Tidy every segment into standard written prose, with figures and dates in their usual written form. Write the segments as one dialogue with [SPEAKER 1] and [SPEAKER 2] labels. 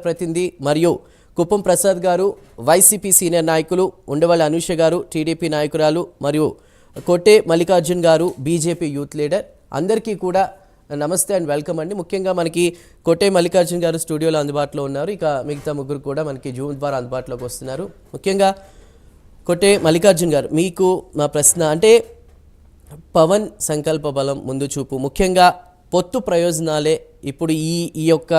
[SPEAKER 1] ప్రతినిధి మరియు కుప్పం ప్రసాద్ గారు వైసీపీ సీనియర్ నాయకులు, ఉండవల్లి అనూష గారు టీడీపీ నాయకురాలు మరియు కొట్టే మల్లికార్జున్ గారు బీజేపీ యూత్ లీడర్, అందరికీ కూడా నమస్తే అండ్ వెల్కమ్ అండి. ముఖ్యంగా మనకి కొట్టే మల్లికార్జున్ గారు స్టూడియోలో అందుబాటులో ఉన్నారు. ఇక మిగతా ముగ్గురు కూడా మనకి జూమ్ ద్వారా అందుబాటులోకి వస్తున్నారు. ముఖ్యంగా కొట్టే మల్లికార్జున్ గారు, మీకు మా ప్రశ్న అంటే పవన్ సంకల్ప బలం, ముందు చూపు, ముఖ్యంగా పొత్తు ప్రయోజనాలే ఇప్పుడు ఈ యొక్క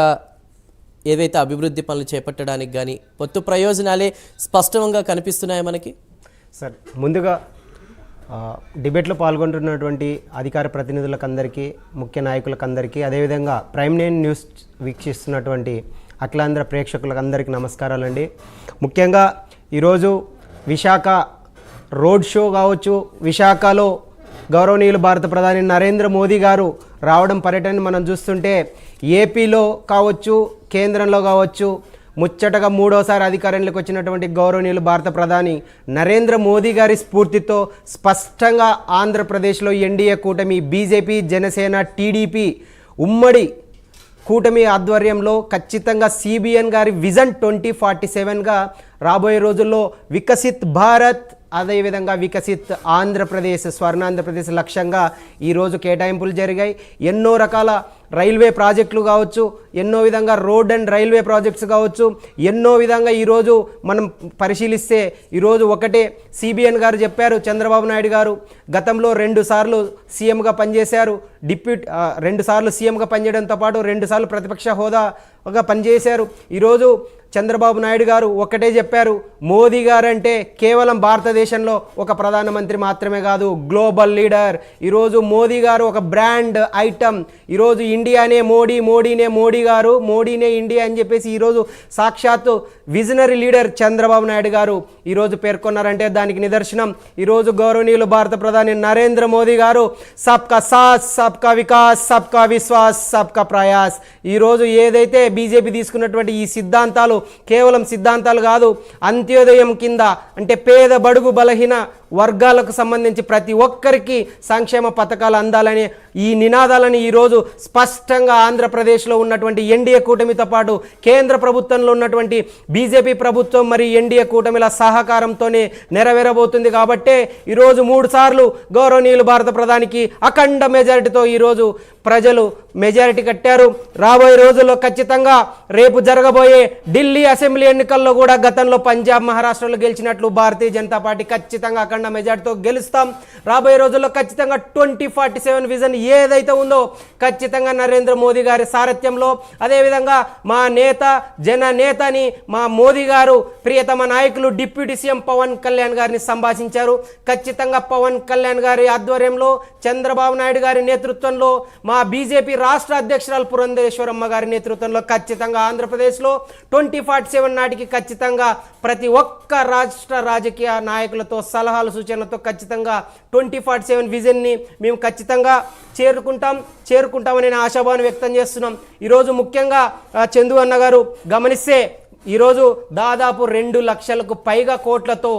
[SPEAKER 1] ఏవైతే అభివృద్ధి పనులు చేపట్టడానికి కానీ పొత్తు ప్రయోజనాలే స్పష్టంగా కనిపిస్తున్నాయి మనకి.
[SPEAKER 2] సార్, ముందుగా డిబేట్లో పాల్గొంటున్నటువంటి అధికార ప్రతినిధులకు అందరికీ, ముఖ్య నాయకులకు అందరికీ, అదేవిధంగా ప్రైమ్ 9 న్యూస్ వీక్షిస్తున్నటువంటి అఖిలాంధ్ర ప్రేక్షకులకు అందరికీ నమస్కారాలండి. ముఖ్యంగా ఈరోజు విశాఖ రోడ్ షో కావచ్చు, విశాఖలో గౌరవనీయులు భారత ప్రధాని నరేంద్ర మోదీ గారు రావడం, పర్యటన మనం చూస్తుంటే ఏపీలో కావచ్చు, కేంద్రంలో కావచ్చు, ముచ్చటగా మూడోసారి అధికారంలోకి వచ్చినటువంటి గౌరవనీయులు భారత ప్రధాని నరేంద్ర మోదీ గారి స్ఫూర్తితో స్పష్టంగా ఆంధ్రప్రదేశ్లో ఎన్డీఏ కూటమి, బీజేపీ, జనసేన, టీడీపీ ఉమ్మడి కూటమి ఆధ్వర్యంలో ఖచ్చితంగా సిబిఎన్ గారి విజన్ 2047గా రాబోయే రోజుల్లో వికసిత్ భారత్, అదేవిధంగా వికసిత్ ఆంధ్రప్రదేశ్, స్వర్ణాంధ్రప్రదేశ్ లక్ష్యంగా ఈరోజు కేటాయింపులు జరిగాయి. ఎన్నో రకాల రైల్వే ప్రాజెక్టులు కావచ్చు, ఎన్నో విధంగా రోడ్ అండ్ రైల్వే ప్రాజెక్ట్స్ కావచ్చు, ఎన్నో విధంగా ఈరోజు మనం పరిశీలిస్తే ఈరోజు ఒకటే సిబిఎన్ గారు చెప్పారు, చంద్రబాబు నాయుడు గారు గతంలో 2 సార్లు సీఎంగా పనిచేశారు, 2 సార్లు సీఎంగా పనిచేయడంతో పాటు 2 సార్లు ప్రతిపక్ష హోదాగా పనిచేశారు. ఈరోజు చంద్రబాబు నాయుడు గారు ఒక్కటే చెప్పారు, మోదీ గారు అంటే కేవలం భారతదేశంలో ఒక ప్రధానమంత్రి మాత్రమే కాదు, గ్లోబల్ లీడర్. ఈరోజు మోదీ గారు ఒక బ్రాండ్ ఐటమ్. ఈరోజు ఇండియానే మోడీ, మోడీనే మోడీ గారు, మోడీనే ఇండియా అని చెప్పేసి ఈరోజు సాక్షాత్తు విజనరీ లీడర్ చంద్రబాబు నాయుడు గారు ఈరోజు పేర్కొన్నారంటే దానికి నిదర్శనం ఈరోజు గౌరవనీయులు భారత ప్రధాని నరేంద్ర మోదీ గారు సబ్కా సాత్, సబ్కా వికాస్, సబ్కా విశ్వాస్, సబ్కా ప్రయాస్. ఈరోజు ఏదైతే బీజేపీ తీసుకున్నటువంటి ఈ సిద్ధాంతాలు కేవలం సిద్ధాంతాలు కాదు, అంత్యోదయం కింద అంటే పేద, బడుగు, బలహీన వర్గాలకు సంబంధించి ప్రతి ఒక్కరికి సంక్షేమ పథకాలు అందాలనే ఈ నినాదాలని ఈరోజు స్పష్టంగా ఆంధ్రప్రదేశ్లో ఉన్నటువంటి ఎన్డీఏ కూటమితో పాటు కేంద్ర ప్రభుత్వంలో ఉన్నటువంటి బీజేపీ ప్రభుత్వం మరి ఎన్డీఏ కూటమిల సహకారంతోనే నెరవేరబోతుంది. కాబట్టే ఈరోజు 3 సార్లు గౌరవనీయులు భారత ప్రధానికి అఖండ మెజారిటీతో ఈరోజు ప్రజలు మెజారిటీ కట్టారు. రాబోయే రోజుల్లో ఖచ్చితంగా రేపు జరగబోయే ఢిల్లీ అసెంబ్లీ ఎన్నికల్లో కూడా గతంలో పంజాబ్, మహారాష్ట్రలో గెలిచినట్లు భారతీయ జనతా పార్టీ ఖచ్చితంగా అఖండ మెజార్టీతో గెలుస్తాం. రాబోయే రోజుల్లో ఖచ్చితంగా 2047 విజన్ ఏదైతే ఉందో ఖచ్చితంగా నరేంద్ర మోదీ గారి సారథ్యంలో, అదేవిధంగా మా నేత, జన నేతని మా మోదీ గారు ప్రియతమ నాయకులు డిప్యూటీ సీఎం పవన్ కళ్యాణ్ గారిని సంభాషించారు. ఖచ్చితంగా పవన్ కళ్యాణ్ గారి ఆధ్వర్యంలో, చంద్రబాబు నాయుడు గారి నేతృత్వంలో, మా బీజేపీ రాష్ట్ర అధ్యక్షురాలు పురంధేశ్వరమ్మ గారి నేతృత్వంలో ఖచ్చితంగా ఆంధ్రప్రదేశ్లో 2047 నాటికి ఖచ్చితంగా ప్రతి ఒక్క రాష్ట్ర రాజకీయ నాయకులతో సలహాలు, సూచనలతో ఖచ్చితంగా 2047 విజన్ని మేము ఖచ్చితంగా చేరుకుంటామని నేను ఆశాభావం వ్యక్తం చేస్తున్నాం. ఈరోజు ముఖ్యంగా చందు అన్న గారు గమనిస్తే ఈరోజు దాదాపు 2 లక్షలకు పైగా కోట్లతో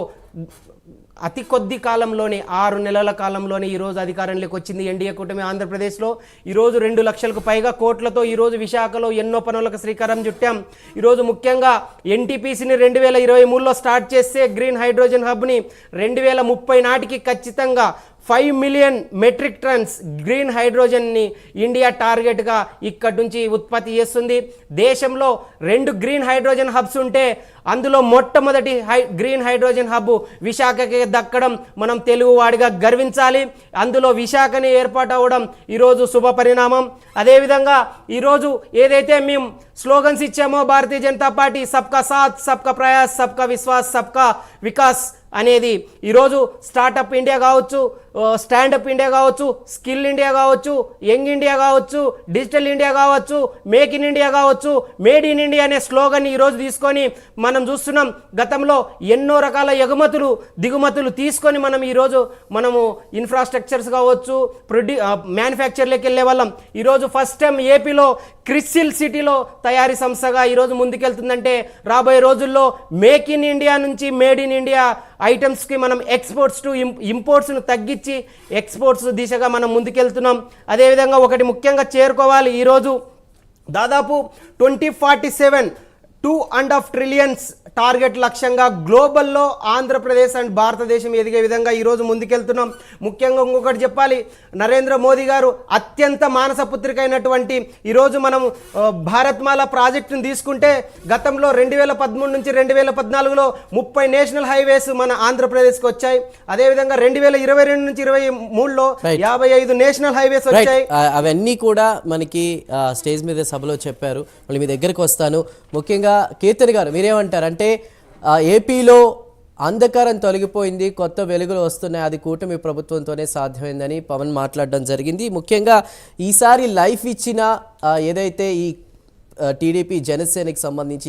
[SPEAKER 2] అతి కొద్ది కాలంలోనే 6 నెలల కాలంలోనే ఈరోజు అధికారంలోకి వచ్చింది ఎన్డీఏ కూటమి ఆంధ్రప్రదేశ్లో. ఈరోజు 2 లక్షలకు పైగా కోట్లతో ఈరోజు విశాఖలో ఎన్నో పనులకు శ్రీకారం చుట్టాం. ఈరోజు ముఖ్యంగా ఎన్టీపీసీని 2023లో స్టార్ట్ చేస్తే గ్రీన్ హైడ్రోజన్ హబ్ని 2030 నాటికి ఖచ్చితంగా 5 మిలియన్ మెట్రిక్ టన్స్ గ్రీన్ హైడ్రోజన్ని ఇండియా టార్గెట్గా ఇక్కడి నుంచి ఉత్పత్తి చేస్తుంది. దేశంలో 2 గ్రీన్ హైడ్రోజన్ హబ్స్ ఉంటే అందులో మొట్టమొదటి గ్రీన్ హైడ్రోజన్ హబ్ విశాఖకి దక్కడం మనం తెలుగువాడిగా గర్వించాలి. అందులో విశాఖని ఏర్పాటు అవ్వడం ఈరోజు శుభ పరిణామం. అదేవిధంగా ఈరోజు ఏదైతే మేము స్లోగన్స్ ఇచ్చామో భారతీయ జనతా పార్టీ సబ్కా సాత్, సబ్కా ప్రయాస్, సబ్కా విశ్వాస్, సబ్కా వికాస్ అనేది ఈరోజు స్టార్టప్ ఇండియా కావచ్చు, స్టాండప్ ఇండియా కావచ్చు, స్కిల్ ఇండియా కావచ్చు, యంగ్ ఇండియా కావచ్చు, డిజిటల్ ఇండియా కావచ్చు, మేక్ ఇన్ ఇండియా కావచ్చు, మేడ్ ఇన్ ఇండియా అనే స్లోగన్ ఈరోజు తీసుకొని మనం చూస్తున్నాం. గతంలో ఎన్నో రకాల ఎగుమతులు, దిగుమతులు తీసుకొని మనము ఇన్ఫ్రాస్ట్రక్చర్స్ కావచ్చు, మ్యానుఫ్యాక్చర్లోకి వెళ్ళే వాళ్ళం. ఈరోజు ఫస్ట్ టైం ఏపీలో క్రిసిల్ సిటీలో తయారీ సంస్థగా ఈరోజు ముందుకెళ్తుందంటే రాబోయే రోజుల్లో మేక్ ఇన్ ఇండియా నుంచి మేడ్ ఇన్ ఇండియా ఐటమ్స్కి మనం ఎక్స్పోర్ట్స్ టు ఇంపోర్ట్స్ను తగ్గించి ఎక్స్పోర్ట్స్ దిశగా మనం ముందుకెళ్తున్నాం. అదేవిధంగా ఒకటి ముఖ్యంగా చేరుకోవాలి, ఈరోజు దాదాపు 2047 2.5 ట్రిలియన్స్ టార్గెట్ లక్ష్యంగా గ్లోబల్లో ఆంధ్రప్రదేశ్ అండ్ భారతదేశం ఎదిగే విధంగా ఈరోజు ముందుకెళ్తున్నాం. ముఖ్యంగా ఇంకొకటి చెప్పాలి, నరేంద్ర మోదీ గారు అత్యంత మానసపుత్రిక అయినటువంటి ఈరోజు మనం భారత్మాల ప్రాజెక్టును తీసుకుంటే గతంలో 2013 నుంచి 2014లో 30 నేషనల్ హైవేస్ మన ఆంధ్రప్రదేశ్కి వచ్చాయి. అదేవిధంగా 2022 నుంచి 23లో 55 నేషనల్ హైవేస్ వచ్చాయి.
[SPEAKER 1] అవన్నీ కూడా మనకి స్టేజ్ మీద సభలో చెప్పారు. మళ్ళీ మీ దగ్గరికి వస్తాను. ముఖ్యంగా కీర్తన్ గారు మీరేమంటారు? అంటే ఏపీలో అంధకారం తొలగిపోయింది, కొత్త వెలుగులు వస్తున్నాయి, అది కూటమి ప్రభుత్వంతోనే సాధ్యమైందని పవన్ మాట్లాడడం జరిగింది. ముఖ్యంగా ఈసారి లైఫ్ ఇచ్చిన ఏదైతే ఈ టీడీపీ జనసేనకి సంబంధించి